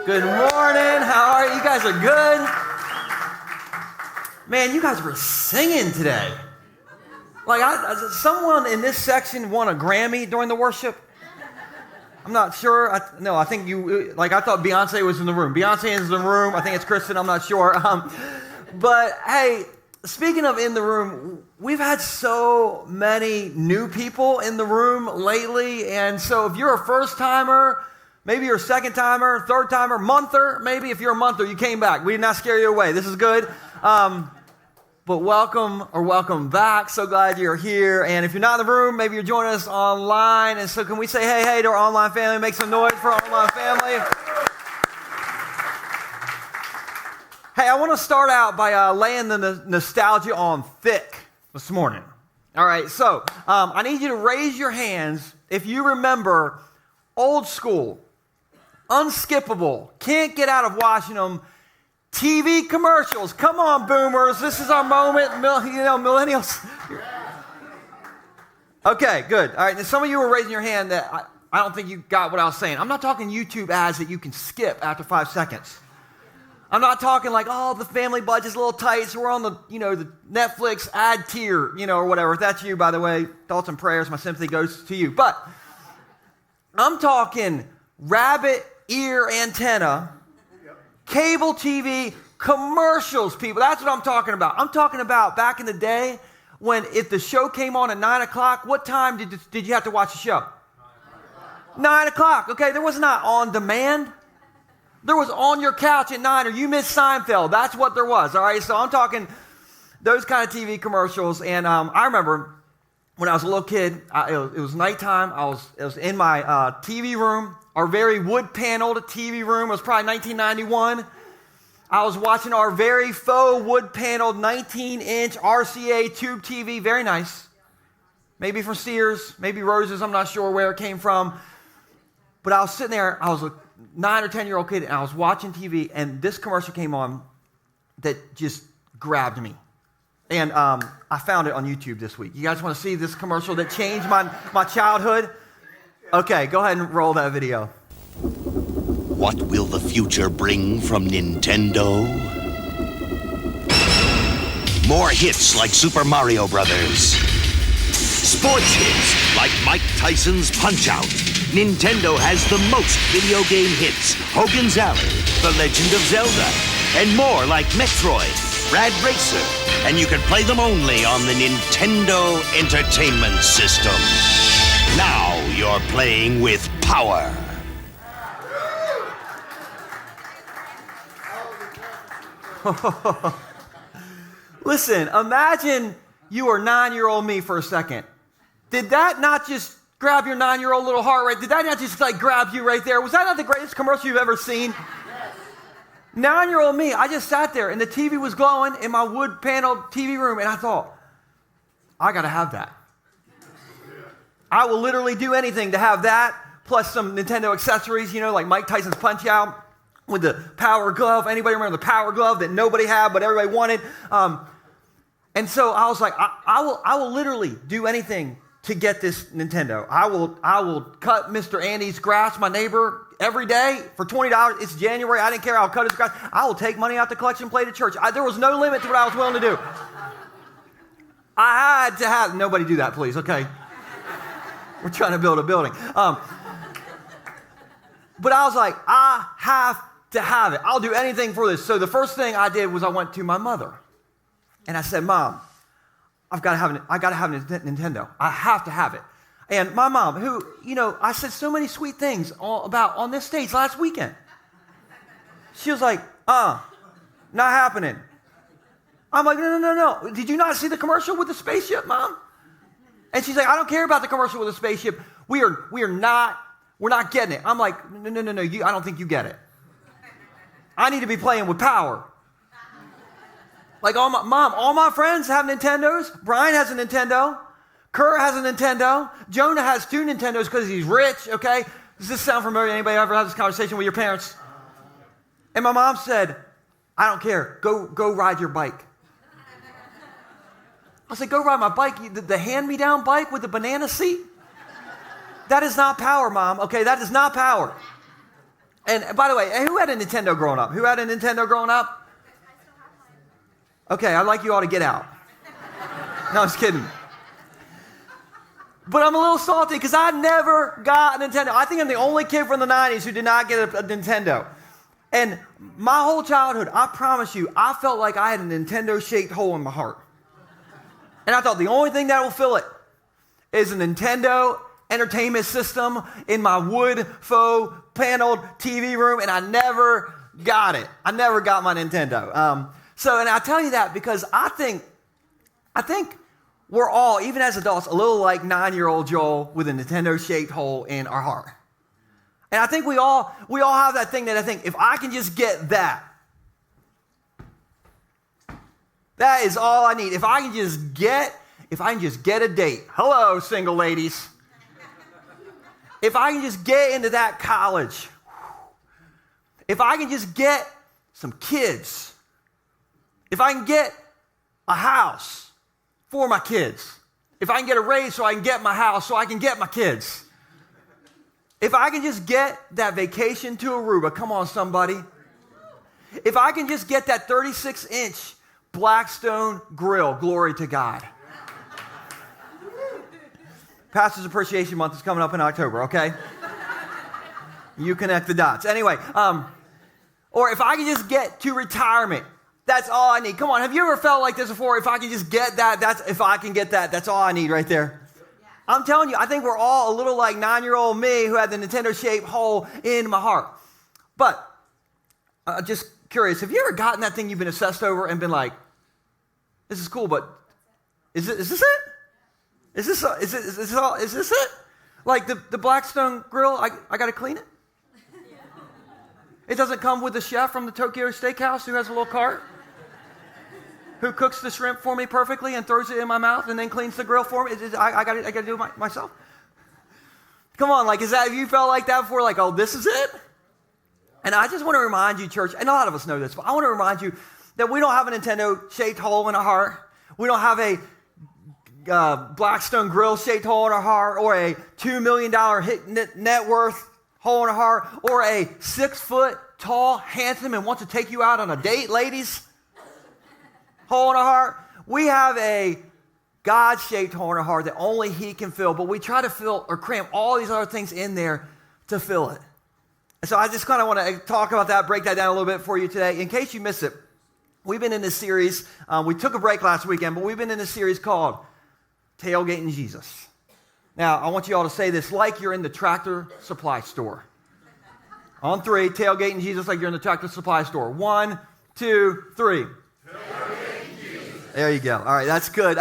Good morning. How are you? You guys are good? Man, you guys were singing today. Like, someone in this section won a Grammy during the worship. I'm not sure. I think you, I thought Beyonce was in the room. Beyonce is in the room. I think it's Kristen. I'm not sure. But hey, speaking of in the room, we've had so many new people in the room lately. And so if you're a first timer, maybe you're a second timer, third timer, monther, maybe if you're a monther, you came back. We did not scare you away. This is good. But welcome back. So glad you're here. And if you're not in the room, maybe you're joining us online. And so can we say hey to our online family? Make some noise for our online family. Hey, I want to start out by laying the nostalgia on thick this morning. All right, so I need you to raise your hands if you remember old school, unskippable, can't get out of watching them, TV commercials. Come on, boomers. This is our moment. Millennials. Okay, good. All right, and some of you were raising your hand that I don't think you got what I was saying. I'm not talking YouTube ads that you can skip after 5 seconds. I'm not talking like, the family budget's a little tight, so we're on the Netflix ad tier, or whatever. If that's you, by the way, thoughts and prayers, my sympathy goes to you. But I'm talking rabbit ear antenna, cable TV, commercials, people. That's what I'm talking about. I'm talking about back in the day when if the show came on at 9 o'clock, what time did you have to watch the show? 9 o'clock. Okay, there was not on demand. There was on your couch at 9 or you missed Seinfeld. That's what there was, all right? So I'm talking those kind of TV commercials. And I remember when I was a little kid, it was nighttime. It was in my TV room, our very wood-paneled TV room. It was probably 1991. I was watching our very faux wood-paneled 19-inch RCA tube TV. Very nice. Maybe from Sears, maybe Rose's. I'm not sure where it came from. But I was sitting there. I was a 9 or 10-year-old kid, and I was watching TV, and this commercial came on that just grabbed me. And I found it on YouTube this week. You guys want to see this commercial that changed my childhood? Okay, go ahead and roll that video. What will the future bring from Nintendo? More hits like Super Mario Brothers. Sports hits like Mike Tyson's Punch-Out! Nintendo has the most video game hits, Hogan's Alley, The Legend of Zelda, and more like Metroid, Rad Racer, and you can play them only on the Nintendo Entertainment System. Now you're playing with power. Listen, imagine you were 9-year-old me for a second. Did that not just grab your 9-year-old little heart right? Did that not just grab you right there? Was that not the greatest commercial you've ever seen? Yes. 9-year-old me, I just sat there and the TV was glowing in my wood paneled TV room and I thought, I gotta have that. I will literally do anything to have that, plus some Nintendo accessories, like Mike Tyson's Punch-Out with the Power Glove. Anybody remember the Power Glove that nobody had but everybody wanted? And so I was like, I will literally do anything to get this Nintendo. I will cut Mr. Andy's grass, my neighbor, every day for $20. It's January. I didn't care. I'll cut his grass. I will take money out the collection plate at church. There was no limit to what I was willing to do. I had to have, nobody do that, please, okay? We're trying to build a building. But I was like, I have to have it. I'll do anything for this. So the first thing I did was I went to my mother and I said, Mom, I gotta have a Nintendo. I have to have it. And my mom, who, I said so many sweet things about on this stage last weekend. She was like, not happening. I'm like, no. Did you not see the commercial with the spaceship, Mom? And she's like, I don't care about the commercial with the spaceship. We're not getting it. I'm like, no, I don't think you get it. I need to be playing with power. Like all my friends have Nintendos. Brian has a Nintendo. Kerr has a Nintendo. Jonah has 2 Nintendos because he's rich, okay? Does this sound familiar? Anybody ever have this conversation with your parents? And my mom said, I don't care. Go ride your bike. I said, go ride my bike. The hand-me-down bike with the banana seat? That is not power, Mom, okay? That is not power. And by the way, who had a Nintendo growing up? Who had a Nintendo growing up? Okay, I'd like you all to get out. No, I was kidding. But I'm a little salty because I never got a Nintendo. I think I'm the only kid from the 90s who did not get a Nintendo. And my whole childhood, I promise you, I felt like I had a Nintendo-shaped hole in my heart. And I thought the only thing that will fill it is a Nintendo entertainment system in my wood faux paneled TV room, and I never got it. I never got my Nintendo. And I tell you that because I think we're all, even as adults, a little like 9-year-old Joel with a Nintendo-shaped hole in our heart. And I think we all have that thing that I think, if I can just get that, that is all I need. If I can just get a date. Hello, single ladies. If I can just get into that college. If I can just get some kids. If I can get a house for my kids. If I can get a raise so I can get my house, so I can get my kids. If I can just get that vacation to Aruba, come on somebody. If I can just get that 36-inch Blackstone grill, glory to God. Pastor's Appreciation Month is coming up in October, okay? You connect the dots. Anyway, or if I can just get to retirement, that's all I need. Come on, have you ever felt like this before? If I can just get that, that's all I need right there. Yeah. I'm telling you, I think we're all a little like 9-year-old me who had the Nintendo-shaped hole in my heart. But, just curious, have you ever gotten that thing you've been obsessed over and been like, this is cool, but is this it? Is this it? Like the Blackstone grill, I got to clean it? It doesn't come with the chef from the Tokyo Steakhouse who has a little cart, who cooks the shrimp for me perfectly and throws it in my mouth and then cleans the grill for me. I got to do it myself. Come on, like, have you felt like that before? Like, oh, this is it? And I just want to remind you, church, and a lot of us know this, but I want to remind you that we don't have a Nintendo-shaped hole in our heart. We don't have a Blackstone grill-shaped hole in our heart, or a $2 million net worth hole in our heart, or a 6-foot tall, handsome, and wants to take you out on a date, ladies, hole in our heart. We have a God-shaped hole in our heart that only He can fill, but we try to fill or cram all these other things in there to fill it. And so I just kind of want to talk about that, break that down a little bit for you today. In case you missed it, we've been in this series. We took a break last weekend, but we've been in this series called Tailgatin Jesus. Now, I want you all to say this like you're in the Tractor Supply store. On 3, tailgating Jesus like you're in the Tractor Supply store. 1, 2, 3. Tailgating Jesus. There you go. All right, that's good.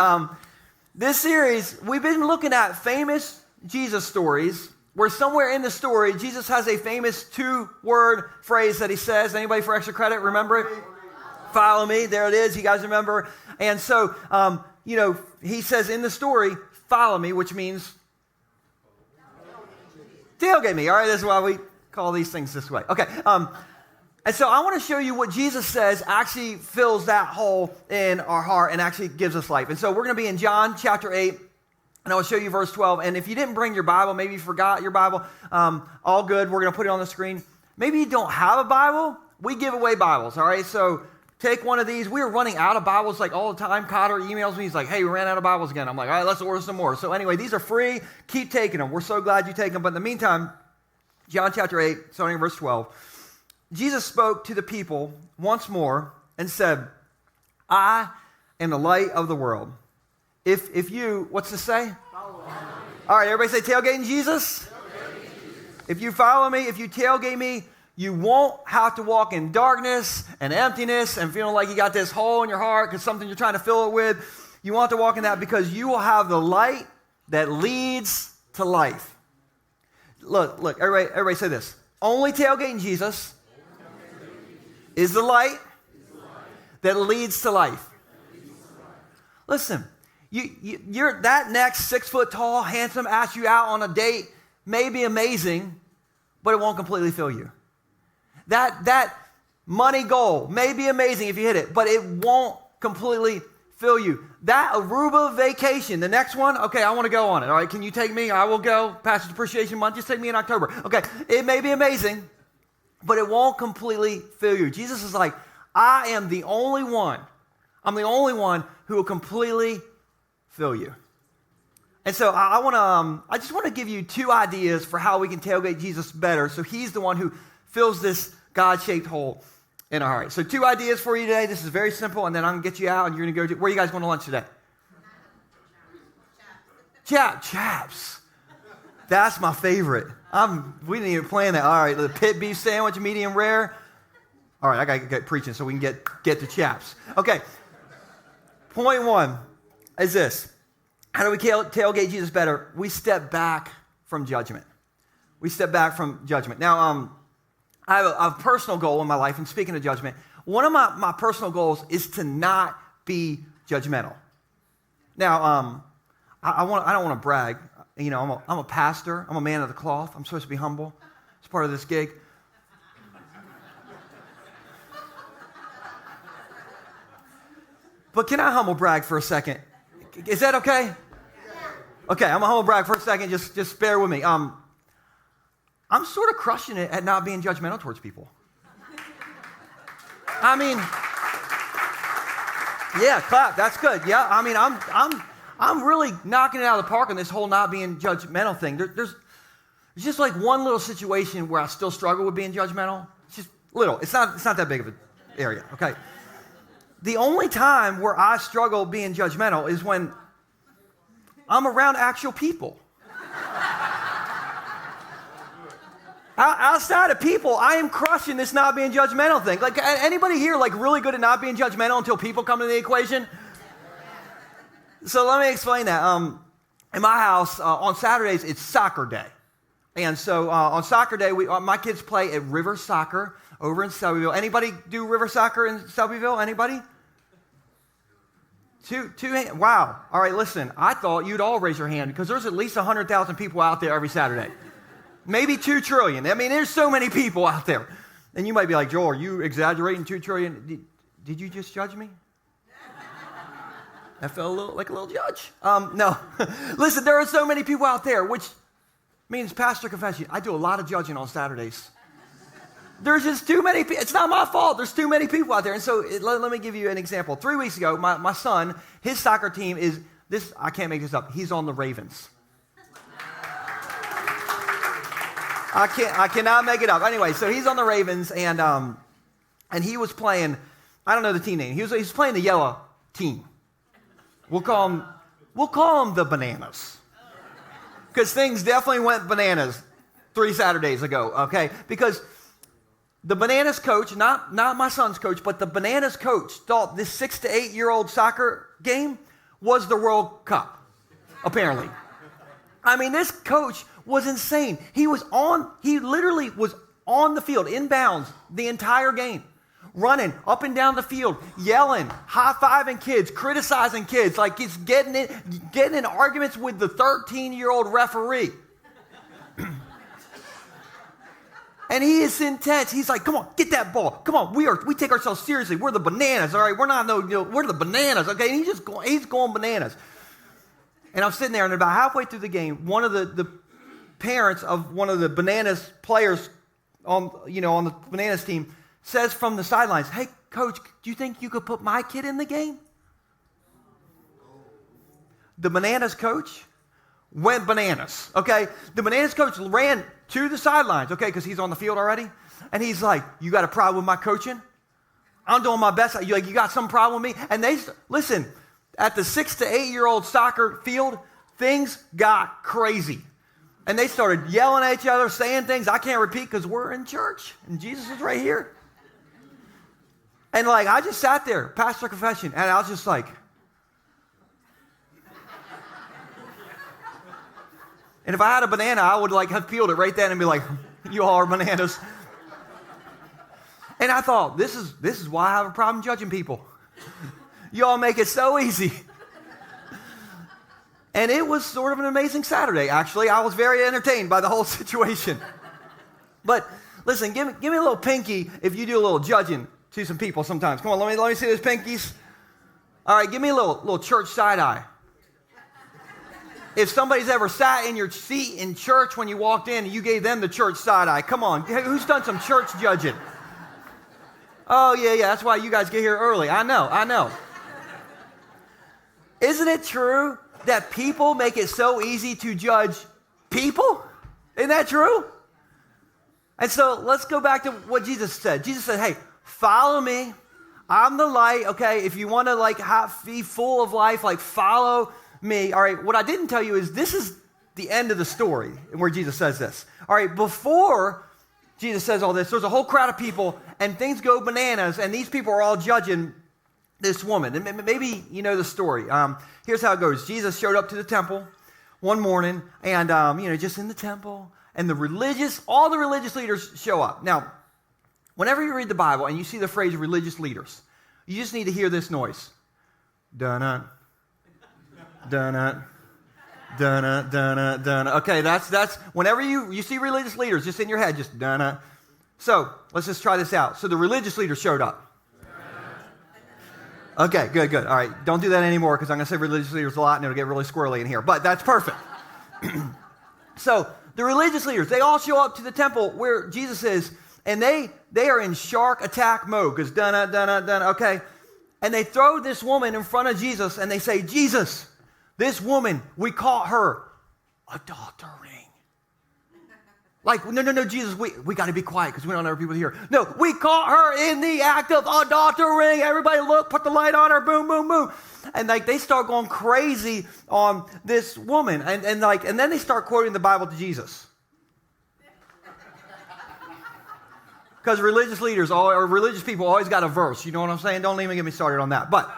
This series, we've been looking at famous Jesus stories where somewhere in the story, Jesus has a famous 2-word phrase that He says. Anybody for extra credit, remember it? Follow me. There it is. You guys remember? And so, He says in the story, follow me, which means tailgate me. All right, that's why we call these things this way. Okay, and so I want to show you what Jesus says actually fills that hole in our heart and actually gives us life. And so we're going to be in John chapter 8, and I will show you verse 12. And if you didn't bring your Bible, maybe you forgot your Bible, all good. We're going to put it on the screen. Maybe you don't have a Bible. We give away Bibles, all right? So take one of these. We were running out of Bibles like all the time. Cotter emails me. He's like, hey, we ran out of Bibles again. I'm like, all right, let's order some more. So anyway, these are free. Keep taking them. We're so glad you take them. But in the meantime, John chapter 8, starting in verse 12, Jesus spoke to the people once more and said, I am the light of the world. If you, what's this say? Follow me. All right, everybody say tailgating Jesus. Tailgating Jesus. If you follow me, if you tailgate me, you won't have to walk in darkness and emptiness and feeling like you got this hole in your heart because something you're trying to fill it with. You won't have to walk in that because you will have the light that leads to life. Look, everybody say this. Only tailgating Jesus is the light that leads to life. Listen, you're that next 6-foot tall, handsome, ask you out on a date may be amazing, but it won't completely fill you. That money goal may be amazing if you hit it, but it won't completely fill you. That Aruba vacation, the next one, okay, I want to go on it. All right, can you take me? I will go. Pastor's Appreciation Month, just take me in October. Okay, it may be amazing, but it won't completely fill you. Jesus is like, I am the only one. I'm the only one who will completely fill you. And so I just want to give you 2 ideas for how we can tailgate Jesus better. So he's the one who fills this God-shaped hole in our heart. So 2 ideas for you today. This is very simple, and then I'm going to get you out, and you're going to go where are you guys going to lunch today? Chaps. That's my favorite. We didn't even plan that. All right, the pit beef sandwich, medium rare. All right, I got to get preaching so we can get to Chaps. Okay, point 1 is this. How do we tailgate Jesus better? We step back from judgment. Now, I have a personal goal in my life, and speaking of judgment, one of my personal goals is to not be judgmental. Now, I don't want to brag. You know, I'm a pastor. I'm a man of the cloth. I'm supposed to be humble. It's part of this gig. But can I humble brag for a second? Is that okay? Okay, I'm a humble brag for a second. Just bear with me. I'm sort of crushing it at not being judgmental towards people. I mean, yeah, clap. That's good. Yeah, I mean, I'm really knocking it out of the park on this whole not being judgmental thing. There's just like one little situation where I still struggle with being judgmental. It's just little. It's not that big of an area. Okay. The only time where I struggle being judgmental is when I'm around actual people. Outside of people, I am crushing this not being judgmental thing. Like, anybody here like really good at not being judgmental until people come into the equation? So let me explain that. In my house, on Saturdays, it's soccer day. And so on soccer day, my kids play at River Soccer over in Selbyville. Anybody do River Soccer in Selbyville? Anybody? Two hands. Wow. All right, listen. I thought you'd all raise your hand because there's at least 100,000 people out there every Saturday. Maybe 2 trillion. I mean, there's so many people out there. And you might be like, Joel, are you exaggerating 2 trillion? Did you just judge me? I felt like a little judge. No. Listen, there are so many people out there, which means, pastor confession, I do a lot of judging on Saturdays. There's just too many people. It's not my fault. There's too many people out there. And so let me give you an example. 3 weeks ago, my son, his soccer team is this. I can't make this up. He's on the Ravens. I cannot make it up. Anyway, so he's on the Ravens, and he was playing, I don't know the team name. He was playing the yellow team. We'll call him the Bananas. Because things definitely went bananas 3 Saturdays ago, okay? Because the Bananas coach, not my son's coach, but the Bananas coach thought this 6 to 8 year old soccer game was the World Cup, apparently. I mean, this coach was insane. He literally was on the field, inbounds, the entire game, running up and down the field, yelling, high-fiving kids, criticizing kids, like he's getting in arguments with the 13-year-old referee. And he is intense. He's like, come on, get that ball. Come on, we take ourselves seriously. We're the Bananas, all right? We're the Bananas, okay? And he's going bananas. And I'm sitting there, and about halfway through the game, one of the parents of one of the Bananas players on the Bananas team says from the sidelines, hey, coach, do you think you could put my kid in the game? The Bananas coach went bananas, okay? The Bananas coach ran to the sidelines, okay, because he's on the field already. And he's like, you got a problem with my coaching? I'm doing my best. You got some problem with me? And listen, at the 6 to 8 year old soccer field, things got crazy. And they started yelling at each other, saying things I can't repeat because we're in church and Jesus is right here. And I just sat there, pastor confession, and I was just like, and if I had a banana, I would have peeled it right then and be like, you all are bananas. And I thought, this is why I have a problem judging people. You all make it so easy. And it was sort of an amazing Saturday, actually. I was very entertained by the whole situation. But listen, give me a little pinky if you do a little judging to some people sometimes. Come on, let me see those pinkies. All right, give me a little church side eye. If somebody's ever sat in your seat in church when you walked in and you gave them the church side eye, come on, who's done some church judging? Oh, yeah, that's why you guys get here early. I know. Isn't it true that people make it so easy to judge people? Isn't that true? And so let's go back to what Jesus said. Jesus said, hey, follow me. I'm the light, okay? If you want to be full of life, follow me. All right, what I didn't tell you is this is the end of the story where Jesus says this. All right, before Jesus says all this, there's a whole crowd of people and things go bananas and these people are all judging this woman. And maybe you know the story. Here's how it goes. Jesus showed up to the temple one morning and, just in the temple and all the religious leaders show up. Now, whenever you read the Bible and you see the phrase religious leaders, you just need to hear this noise. Dun-dun, dun-dun, dun-dun, dun-dun, dun-dun. Okay, that's whenever you see religious leaders, just in your head, just dun-dun. So, let's just try this out. So the religious leaders showed up. Okay, good. All right, don't do that anymore because I'm going to say religious leaders a lot and it'll get really squirrely in here. But that's perfect. So the religious leaders, they all show up to the temple where Jesus is, and they are in shark attack mode because dun-dun, okay? And they throw this woman in front of Jesus and they say, Jesus, this woman, we caught her adultering. No, Jesus, we got to be quiet because we don't have people here. No, we caught her in the act of adultering. Everybody look, put the light on her, boom, boom, boom. And they start going crazy on this woman. And then they start quoting the Bible to Jesus. Because religious leaders or religious people always got a verse. You know what I'm saying? Don't even get me started on that. But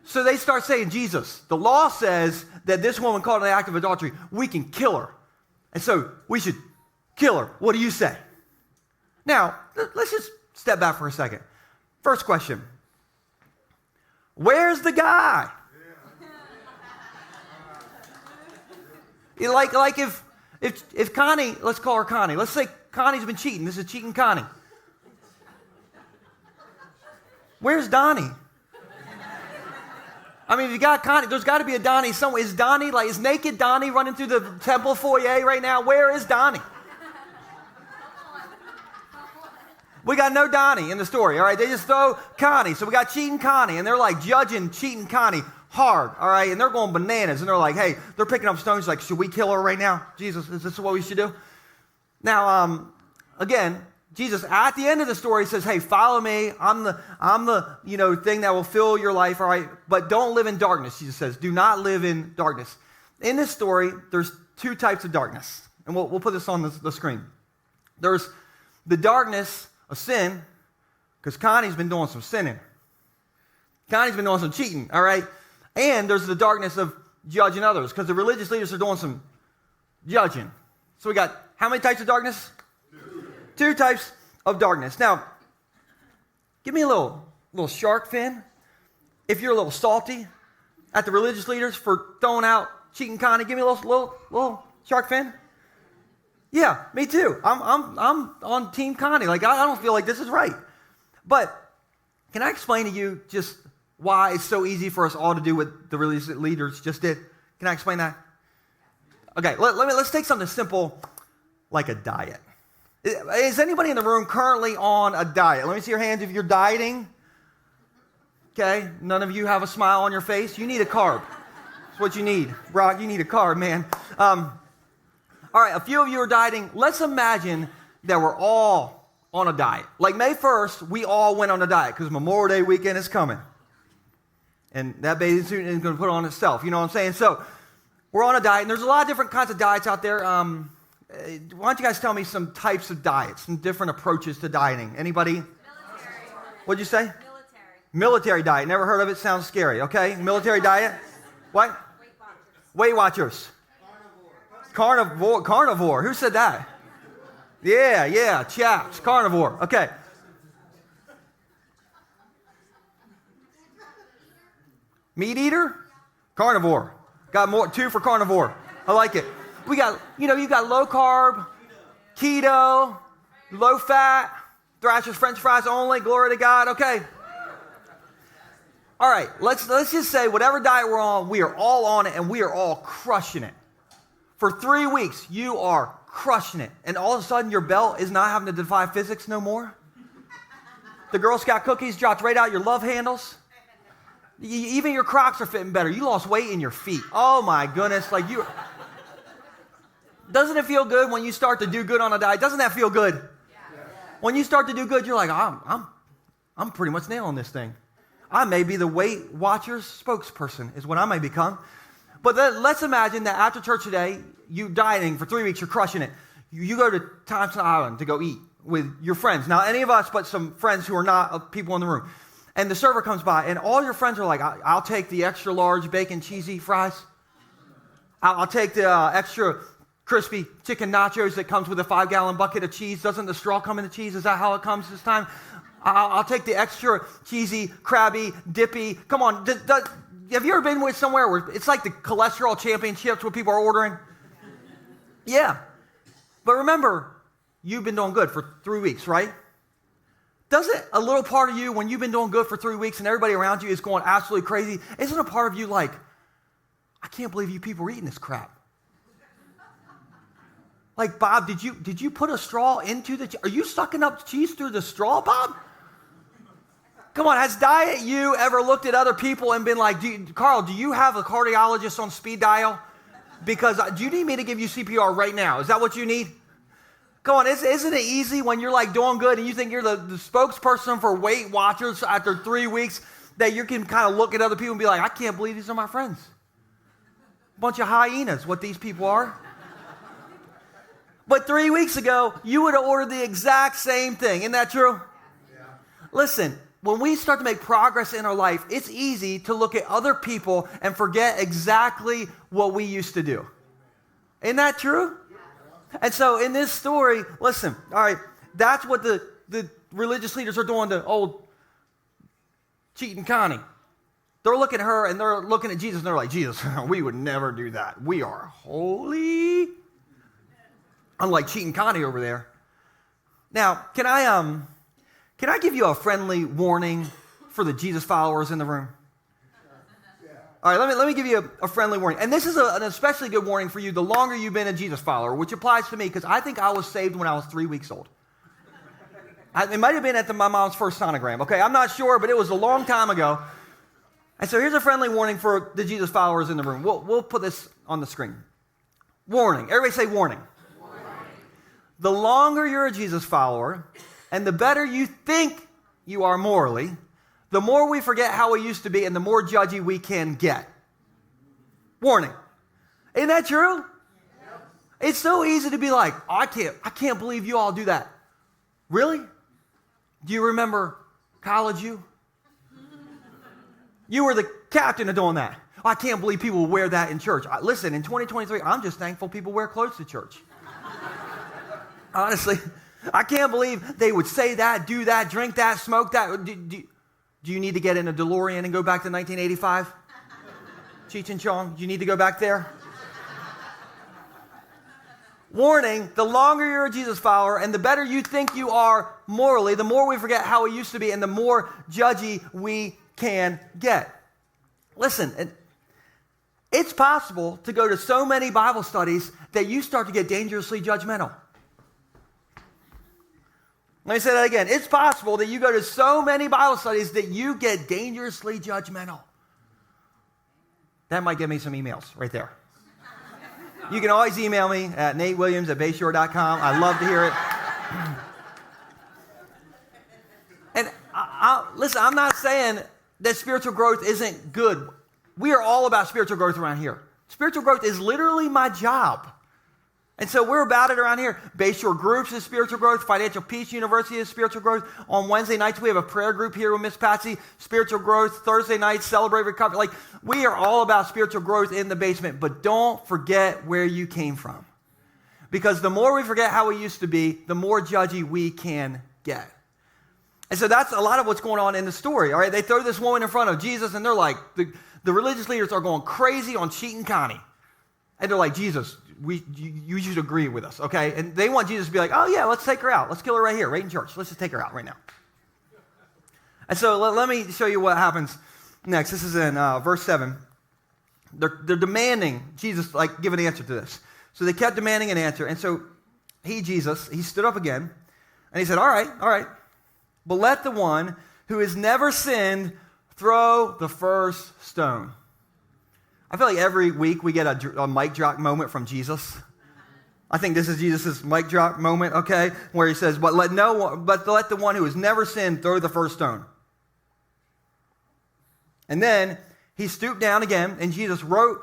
so they start saying, Jesus, the law says that this woman caught in the act of adultery, we can kill her. And so we should kill her. What do you say? Now, let's just step back for a second. First question. Where's the guy? Like if Connie, let's call her Connie. Let's say Connie's been cheating. This is cheating Connie. Where's Donnie? I mean, if you got Connie, there's got to be a Donnie somewhere. Is Donnie, is naked Donnie running through the temple foyer right now? Where is Donnie? We got no Donnie in the story, all right? They just throw Connie. So we got cheating Connie, and they're judging cheating Connie hard, all right? And they're going bananas, and they're like, hey, they're picking up stones should we kill her right now? Jesus, is this what we should do? Now, again, Jesus, at the end of the story, says, hey, follow me. I'm the thing that will fill your life, all right? But don't live in darkness, Jesus says. Do not live in darkness. In this story, there's two types of darkness. And we'll put this on the screen. There's the darkness of sin, because Connie's been doing some sinning. Connie's been doing some cheating, all right? And there's the darkness of judging others, because the religious leaders are doing some judging. So we got how many types of darkness? Two types of darkness. Now, give me a little shark fin. If you're a little salty at the religious leaders for throwing out cheating Connie, give me a little shark fin. Yeah, me too. I'm on Team Connie. I don't feel like this is right. But can I explain to you just why it's so easy for us all to do what the religious leaders just did? Can I explain that? Okay, let's take something simple like a diet. Is anybody in the room currently on a diet? Let me see your hands if you're dieting. Okay, none of you have a smile on your face. You need a carb. That's what you need. Brock, you need a carb, man. All right, a few of you are dieting. Let's imagine that we're all on a diet. May 1st, we all went on a diet because Memorial Day weekend is coming. And that bathing suit is going to put on itself. You know what I'm saying? So we're on a diet, and there's a lot of different kinds of diets out there. Why don't you guys tell me some types of diets, some different approaches to dieting? Anybody? Military. What'd you say? Military. Military diet. Never heard of it. Sounds scary. Okay. Military diet. What? Weight Watchers. Carnivore. Who said that? Yeah. Chaps. Carnivore. Okay. Meat eater? Carnivore. Got 2 for carnivore. I like it. We got, you got low carb, keto, low fat, Thrasher's French fries only, glory to God. Okay. All right, let's just say whatever diet we're on, we are all on it and we are all crushing it. For 3 weeks, you are crushing it. And all of a sudden, your belt is not having to defy physics no more. The Girl Scout cookies dropped right out your love handles. Even your Crocs are fitting better. You lost weight in your feet. Oh my goodness. Doesn't it feel good when you start to do good on a diet? Doesn't that feel good? Yeah. When you start to do good, you're like, I'm pretty much nailing this thing. I may be the Weight Watchers spokesperson is what I may become. But then let's imagine that after church today, you dieting for 3 weeks, you're crushing it. You go to Thompson Island to go eat with your friends. Now, any of us but some friends who are not people in the room. And the server comes by, and all your friends are like, I'll take the extra large bacon cheesy fries. I'll take the extra crispy chicken nachos that comes with a 5-gallon bucket of cheese. Doesn't the straw come in the cheese? Is that how it comes this time? I'll take the extra cheesy, crabby, dippy. Come on. Have you ever been with somewhere where it's like the cholesterol championships where people are ordering? Yeah. But remember, you've been doing good for 3 weeks, right? Doesn't a little part of you, when you've been doing good for 3 weeks and everybody around you is going absolutely crazy, isn't a part of you like, I can't believe you people are eating this crap? Like, Bob, did you put a straw into are you sucking up cheese through the straw, Bob? Come on, has Diet You ever looked at other people and been like, Carl, do you have a cardiologist on speed dial? Because do you need me to give you CPR right now? Is that what you need? Come on, isn't it easy when you're like doing good and you think you're the spokesperson for Weight Watchers after 3 weeks that you can kind of look at other people and be like, I can't believe these are my friends. Bunch of hyenas, what these people are. But 3 weeks ago, you would have ordered the exact same thing. Isn't that true? Yeah. Listen, when we start to make progress in our life, it's easy to look at other people and forget exactly what we used to do. Isn't that true? And so in this story, listen, all right, that's what the religious leaders are doing to old cheating Connie. They're looking at her and they're looking at Jesus and they're like, Jesus, we would never do that. We are holy. Unlike cheating Connie over there. Now, can I give you a friendly warning for the Jesus followers in the room? All right, let me give you a friendly warning. And this is an especially good warning for you the longer you've been a Jesus follower, which applies to me because I think I was saved when I was 3 weeks old. It might have been at my mom's first sonogram, okay? I'm not sure, but it was a long time ago. And so here's a friendly warning for the Jesus followers in the room. We'll put this on the screen. Warning. Everybody say warning. The longer you're a Jesus follower and the better you think you are morally, the more we forget how we used to be and the more judgy we can get. Warning. Isn't that true? Yep. It's so easy to be like, I can't believe you all do that. Really? Do you remember college you? You were the captain of doing that. I can't believe people wear that in church. Listen, in 2023, I'm just thankful people wear clothes to church. Honestly, I can't believe they would say that, do that, drink that, smoke that. Do you need to get in a DeLorean and go back to 1985? Cheech and Chong, do you need to go back there? Warning, the longer you're a Jesus follower and the better you think you are morally, the more we forget how we used to be and the more judgy we can get. Listen, it's possible to go to so many Bible studies that you start to get dangerously judgmental. Let me say that again. It's possible that you go to so many Bible studies that you get dangerously judgmental. That might get me some emails right there. You can always email me at natewilliams@bayshore.com. I'd love to hear it. And listen, I'm not saying that spiritual growth isn't good. We are all about spiritual growth around here. Spiritual growth is literally my job. And so we're about it around here. Bay Shore Groups is spiritual growth. Financial Peace University is spiritual growth. On Wednesday nights, we have a prayer group here with Miss Patsy. Spiritual growth. Thursday nights, Celebrate Recovery. Like, we are all about spiritual growth in the basement. But don't forget where you came from. Because the more we forget how we used to be, the more judgy we can get. And so that's a lot of what's going on in the story. All right, they throw this woman in front of Jesus, and they're like, the religious leaders are going crazy on cheating Connie. And they're like, Jesus, you should agree with us, okay? And they want Jesus to be like, oh yeah, let's take her out. Let's kill her right here, right in church. Let's just take her out right now. And so let me show you what happens next. This is in verse 7. They're demanding Jesus, like, give an answer to this. So they kept demanding an answer. And so Jesus, he stood up again, and he said, all right, but let the one who has never sinned throw the first stone. I feel like every week we get a mic drop moment from Jesus. I think this is Jesus' mic drop moment, okay, where he says, but let the one who has never sinned throw the first stone. And then he stooped down again, and Jesus wrote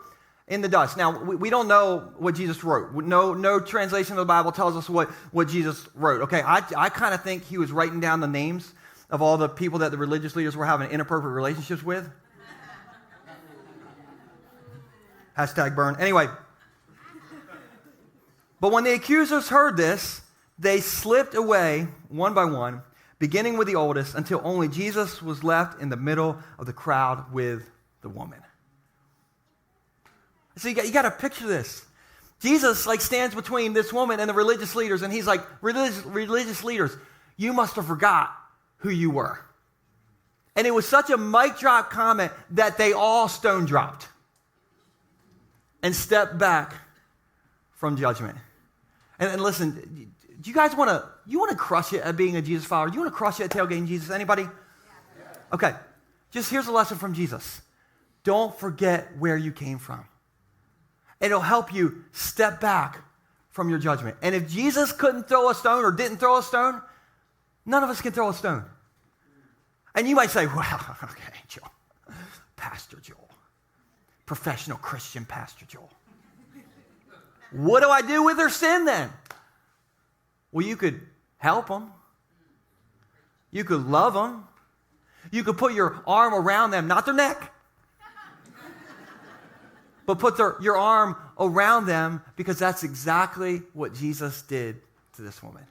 in the dust. Now, we don't know what Jesus wrote. No translation of the Bible tells us what Jesus wrote, okay? I kind of think he was writing down the names of all the people that the religious leaders were having inappropriate relationships with. Hashtag burn. Anyway. But when the accusers heard this, they slipped away one by one, beginning with the oldest, until only Jesus was left in the middle of the crowd with the woman. So you got to picture this. Jesus stands between this woman and the religious leaders, and he's like, religious leaders, you must have forgot who you were. And it was such a mic drop comment that they all stone dropped and stepped back from judgment. And listen, do you guys want to crush it at being a Jesus follower? Do you want to crush it at tailgating Jesus? Anybody? Okay, just here's a lesson from Jesus. Don't forget where you came from. It'll help you step back from your judgment. And if Jesus couldn't throw a stone or didn't throw a stone, none of us can throw a stone. And you might say, well, okay, Joel, Pastor Joel, professional Christian Pastor Joel. What do I do with their sin then? Well, you could help them. You could love them. You could put your arm around them, not their neck, but put your arm around them, because that's exactly what Jesus did to this woman.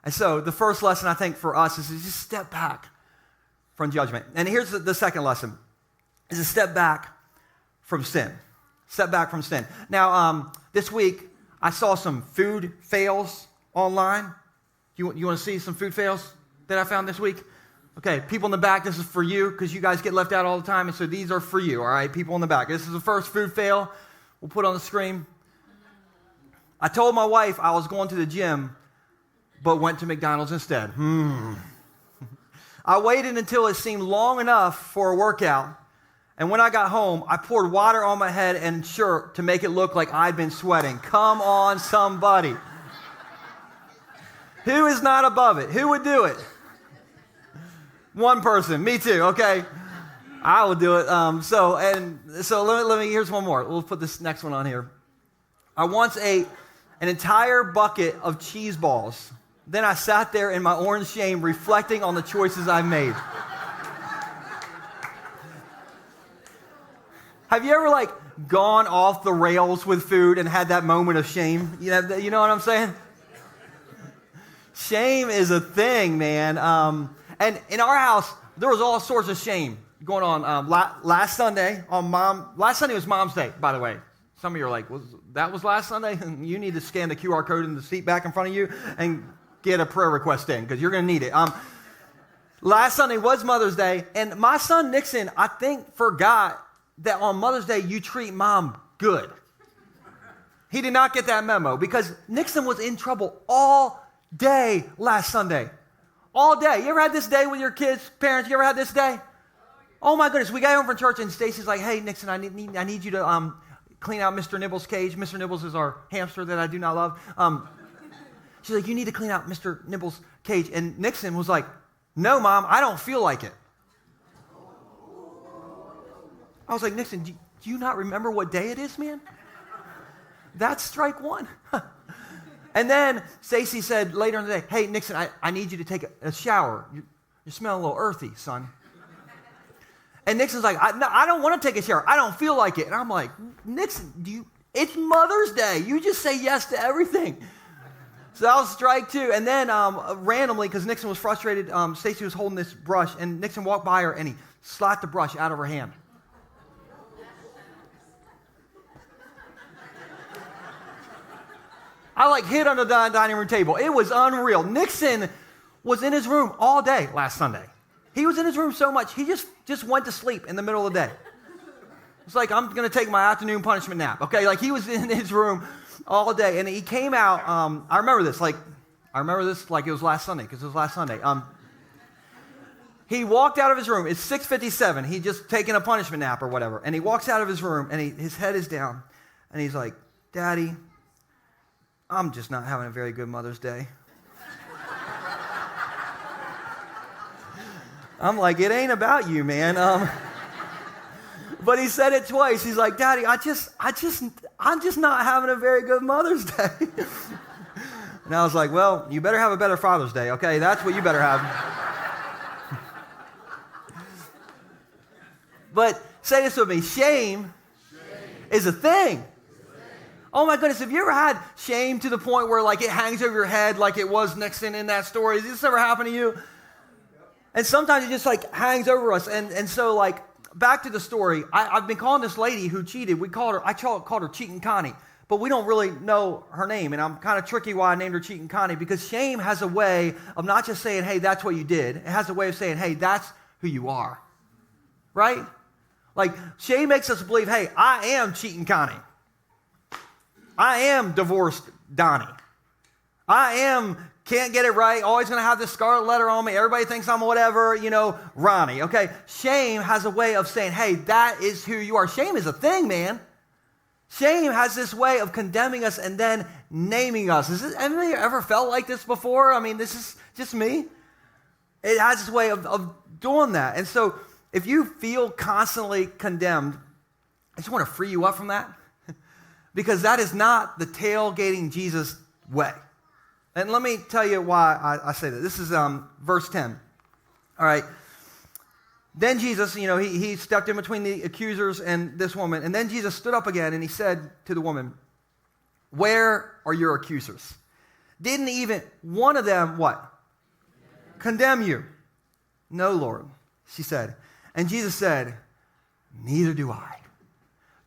And so the first lesson, I think, for us is to just step back from judgment. And here's the second lesson, is to step back from sin. Step back from sin. Now, this week, I saw some food fails online. You want to see some food fails that I found this week? Okay, people in the back, this is for you, because you guys get left out all the time, and so these are for you, all right, people in the back. This is the first food fail we'll put on the screen. I told my wife I was going to the gym, but went to McDonald's instead. I waited until it seemed long enough for a workout, and when I got home, I poured water on my head and shirt to make it look like I'd been sweating. Come on, somebody. Who is not above it? Who would do it? One person, me too, okay? I will do it. So let me, here's one more. We'll put this next one on here. I once ate an entire bucket of cheese balls. Then I sat there in my orange shame, reflecting on the choices I made. Have you ever gone off the rails with food and had that moment of shame? You know what I'm saying? Shame is a thing, man. And in our house, there was all sorts of shame going on. Last Sunday was Mom's Day, by the way. Some of you are like, that was last Sunday? You need to scan the QR code in the seat back in front of you and get a prayer request in, because you're going to need it. Last Sunday was Mother's Day, and my son Nixon, I think, forgot that on Mother's Day you treat Mom good. He did not get that memo, because Nixon was in trouble all day last Sunday. All day. You ever had this day with your kids, parents? You ever had this day? Oh my goodness. We got home from church and Stacy's like, hey, Nixon, I need you to clean out Mr. Nibbles' cage. Mr. Nibbles is our hamster that I do not love. She's like, you need to clean out Mr. Nibbles' cage. And Nixon was like, no, Mom, I don't feel like it. I was like, Nixon, do you not remember what day it is, man? That's strike one. And then Stacy said later in the day, hey, Nixon, I need you to take a shower. You're smelling a little earthy, son. And Nixon's like, I don't want to take a shower. I don't feel like it. And I'm like, Nixon, it's Mother's Day. You just say yes to everything. So that was strike two. And then randomly, because Nixon was frustrated, Stacy was holding this brush, and Nixon walked by her, and he slapped the brush out of her hand. I hid under the dining room table. It was unreal. Nixon was in his room all day last Sunday. He was in his room so much, he just went to sleep in the middle of the day. It's like, I'm going to take my afternoon punishment nap, okay? Like, he was in his room all day, and he came out, I remember this like it was last Sunday, because it was last Sunday. He walked out of his room. It's 6:57. He'd just taken a punishment nap or whatever, and he walks out of his room, and his head is down, and he's like, Daddy, I'm just not having a very good Mother's Day. I'm like, it ain't about you, man. But he said it twice. He's like, Daddy, I'm just not having a very good Mother's Day. And I was like, well, you better have a better Father's Day, okay? That's what you better have. But say this with me, shame is a thing. Oh my goodness, have you ever had shame to the point where like it hangs over your head like it was next in that story? Has this ever happened to you? And sometimes it just like hangs over us. And so like, back to the story, I've been calling this lady who cheated, I called her Cheating Connie, but we don't really know her name. And I'm kind of tricky why I named her Cheating Connie, because shame has a way of not just saying, hey, that's what you did. It has a way of saying, hey, that's who you are. Right? Like, shame makes us believe, hey, I am Cheating Connie. I am divorced Donnie. I can't get it right, always going to have this scarlet letter on me. Everybody thinks I'm whatever, Ronnie, okay? Shame has a way of saying, hey, that is who you are. Shame is a thing, man. Shame has this way of condemning us and then naming us. Anybody ever felt like this before? I mean, this is just me. It has this way of doing that. And so if you feel constantly condemned, I just want to free you up from that, because that is not the tailgating Jesus way. And let me tell you why I say that. This is verse 10. All right. Then Jesus, he stepped in between the accusers and this woman. And then Jesus stood up again and he said to the woman, where are your accusers? Didn't even one of them, what? Condemn you? No, Lord, she said. And Jesus said, neither do I.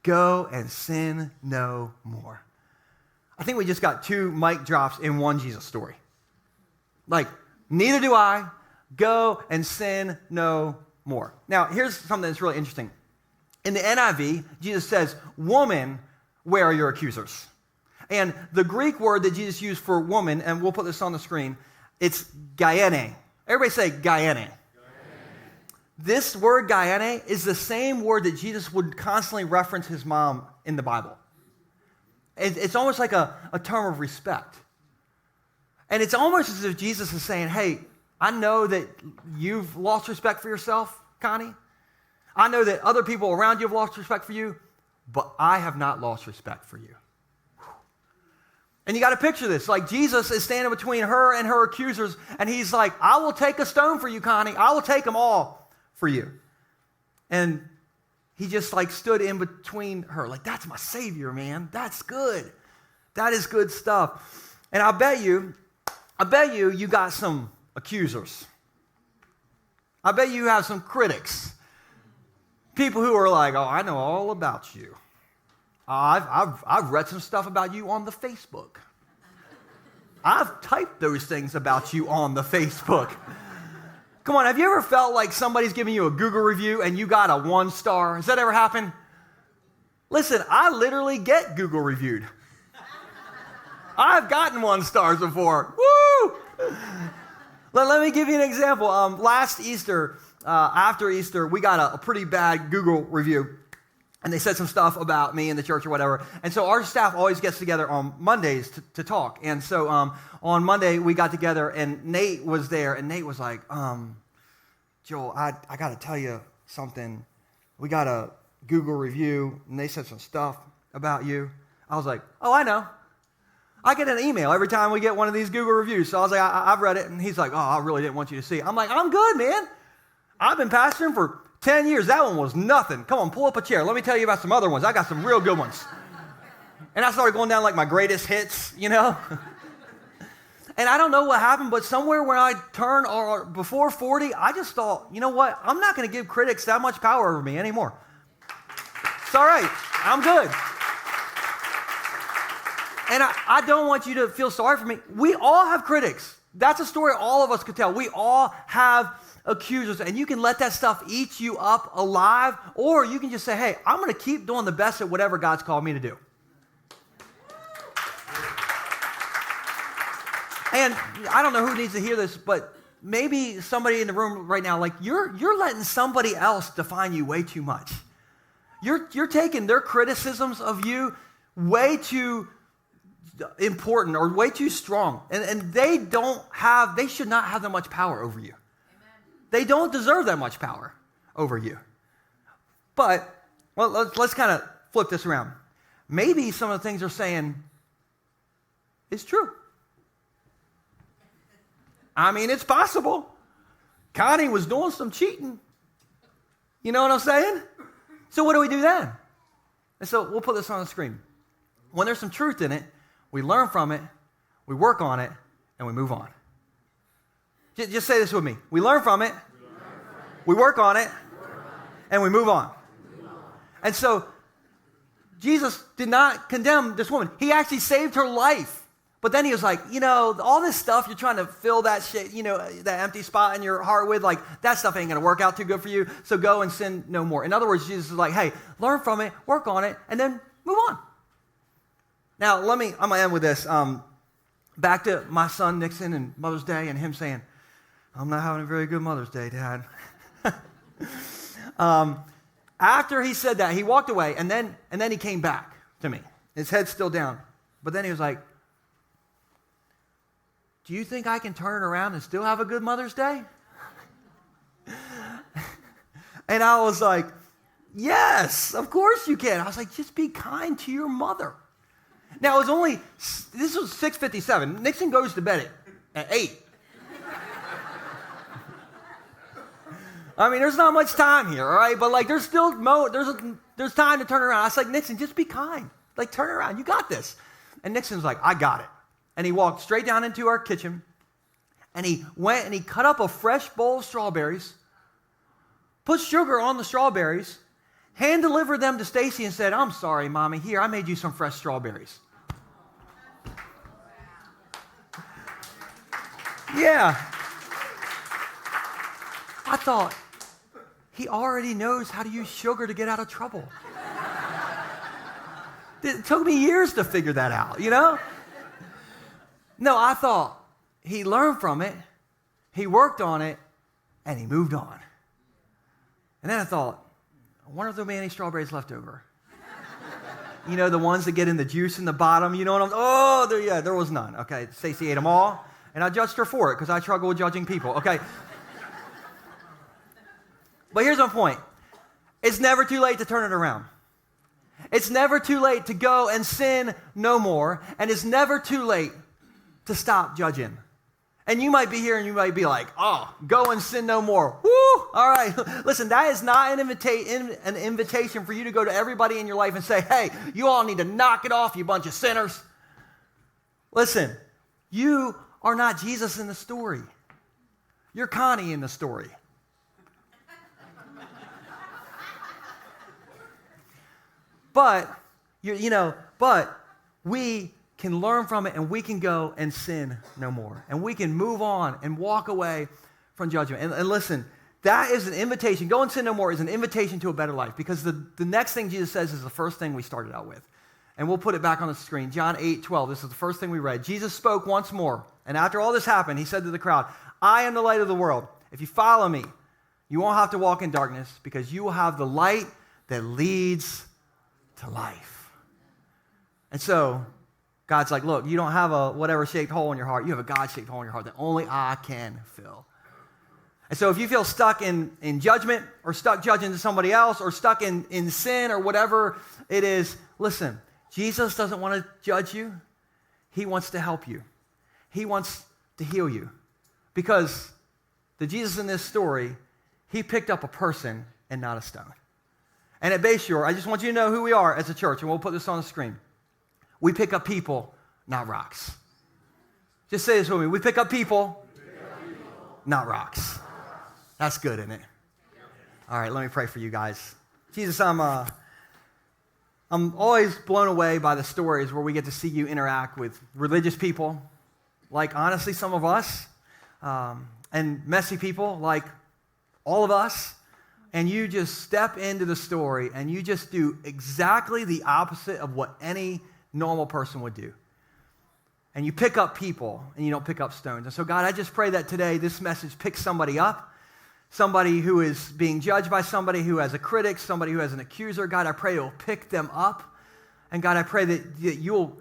Go and sin no more. I think we just got two mic drops in one Jesus story. Like, neither do I. Go and sin no more. Now, here's something that's really interesting. In the NIV, Jesus says, woman, where are your accusers? And the Greek word that Jesus used for woman, and we'll put this on the screen, it's gaiene. Everybody say gaiene. This word gaiene is the same word that Jesus would constantly reference his mom in the Bible. It's almost like a term of respect. And it's almost as if Jesus is saying, hey, I know that you've lost respect for yourself, Connie. I know that other people around you have lost respect for you, but I have not lost respect for you. And you got to picture this. Like, Jesus is standing between her and her accusers, and he's like, I will take a stone for you, Connie. I will take them all for you. And he just like stood in between her. Like, that's my Savior, man. That's good. That is good stuff. And I bet you got some accusers. I bet you have some critics. People who are like, oh, I know all about you. I've read some stuff about you on the Facebook. I've typed those things about you on the Facebook. Come on, have you ever felt like somebody's giving you a Google review and you got a 1 star? Has that ever happened? Listen, I literally get Google reviewed. I've gotten 1 stars before. Woo! Let me give you an example. Last Easter, after Easter, we got a pretty bad Google review. And they said some stuff about me in the church or whatever. And so our staff always gets together on Mondays to talk. And so on Monday, we got together, and Nate was there. And Nate was like, Joel, I got to tell you something. We got a Google review, and they said some stuff about you. I was like, oh, I know. I get an email every time we get one of these Google reviews. So I was like, I've read it. And he's like, oh, I really didn't want you to see it. I'm like, I'm good, man. I've been pastoring for 10 years. That one was nothing. Come on, pull up a chair. Let me tell you about some other ones. I got some real good ones. And I started going down like my greatest hits, And I don't know what happened, but somewhere when I turned or before 40, I just thought, you know what? I'm not going to give critics that much power over me anymore. It's all right. I'm good. And I don't want you to feel sorry for me. We all have critics. That's a story all of us could tell. We all have accusers, and you can let that stuff eat you up alive, or you can just say, hey, I'm going to keep doing the best at whatever God's called me to do. And I don't know who needs to hear this, but maybe somebody in the room right now, like you're letting somebody else define you way too much. You're taking their criticisms of you way too important or way too strong. And they should not have that much power over you. Amen. They don't deserve that much power over you. But, well, let's kind of flip this around. Maybe some of the things they're saying is true. I mean, it's possible. Connie was doing some cheating. You know what I'm saying? So what do we do then? And so we'll put this on the screen. When there's some truth in it, we learn from it, we work on it, and we move on. Just say this with me. We learn from it, we work on it, and we move on. And so Jesus did not condemn this woman. He actually saved her life. But then he was like, all this stuff you're trying to fill that shit, that empty spot in your heart with, like, that stuff ain't going to work out too good for you, so go and sin no more. In other words, Jesus is like, hey, learn from it, work on it, and then move on. Now, I'm going to end with this. Back to my son, Nixon, and Mother's Day, and him saying, I'm not having a very good Mother's Day, Dad. After he said that, he walked away, and then he came back to me. His head's still down. But then he was like, do you think I can turn it around and still have a good Mother's Day? And I was like, yes, of course you can. I was like, just be kind to your mother. Now, this was 6:57. Nixon goes to bed at 8. I mean, there's not much time here, all right? But, like, there's still there's time to turn around. I was like, Nixon, just be kind. Like, turn around. You got this. And Nixon's like, I got it. And he walked straight down into our kitchen, and he went and he cut up a fresh bowl of strawberries, put sugar on the strawberries, hand-delivered them to Stacy and said, I'm sorry, Mommy. Here, I made you some fresh strawberries. Yeah. I thought, he already knows how to use sugar to get out of trouble. It took me years to figure that out, No, I thought he learned from it, he worked on it, and he moved on. And then I thought, I wonder if there'll be any strawberries left over. The ones that get in the juice in the bottom, there was none. Okay, Stacy ate them all, and I judged her for it because I struggle with judging people. Okay. But here's my point. It's never too late to turn it around. It's never too late to go and sin no more, and it's never too late to stop judging. And you might be here and you might be like, oh, go and sin no more. Woo! All right. Listen, that is not an invitation for you to go to everybody in your life and say, hey, you all need to knock it off, you bunch of sinners. Listen, you are not Jesus in the story. You're Connie in the story. But we can learn from it, and we can go and sin no more. And we can move on and walk away from judgment. And listen, that is an invitation. Go and sin no more is an invitation to a better life, because the next thing Jesus says is the first thing we started out with. And we'll put it back on the screen. John 8:12, this is the first thing we read. Jesus spoke once more, and after all this happened, he said to the crowd, I am the light of the world. If you follow me, you won't have to walk in darkness, because you will have the light that leads to life. And so God's like, look, you don't have a whatever shaped hole in your heart. You have a God-shaped hole in your heart that only I can fill. And so if you feel stuck in judgment, or stuck judging somebody else, or stuck in sin, or whatever it is, listen, Jesus doesn't want to judge you. He wants to help you. He wants to heal you. Because the Jesus in this story, he picked up a person and not a stone. And at Bay Shore, I just want you to know who we are as a church, and we'll put this on the screen. We pick up people, not rocks. Just say this with me. We pick up people, not rocks. That's good, isn't it? All right, let me pray for you guys. Jesus, I'm always blown away by the stories where we get to see you interact with religious people, like honestly some of us, and messy people like all of us, and you just step into the story and you just do exactly the opposite of what any normal person would do. And you pick up people and you don't pick up stones. And so God, I just pray that today this message picks somebody up, somebody who is being judged by somebody who has a critic, somebody who has an accuser. God, I pray it will pick them up. And God, I pray that you'll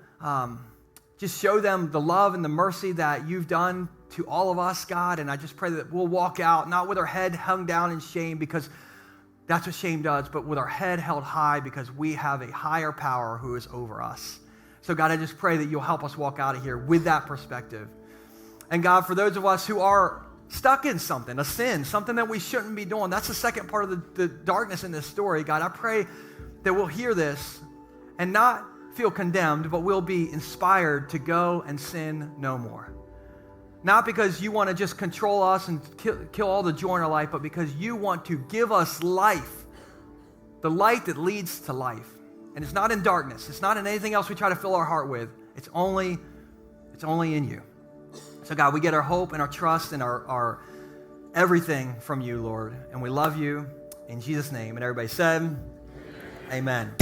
just show them the love and the mercy that you've done to all of us, God. And I just pray that we'll walk out, not with our head hung down in shame, because that's what shame does, but with our head held high because we have a higher power who is over us. So God, I just pray that you'll help us walk out of here with that perspective. And God, for those of us who are stuck in something, a sin, something that we shouldn't be doing, that's the second part of the darkness in this story. God, I pray that we'll hear this and not feel condemned, but we'll be inspired to go and sin no more. Not because you want to just control us and kill all the joy in our life, but because you want to give us life, the light that leads to life. And it's not in darkness. It's not in anything else we try to fill our heart with. It's only in you. So God, we get our hope and our trust and our everything from you, Lord. And we love you in Jesus' name. And everybody said, Amen.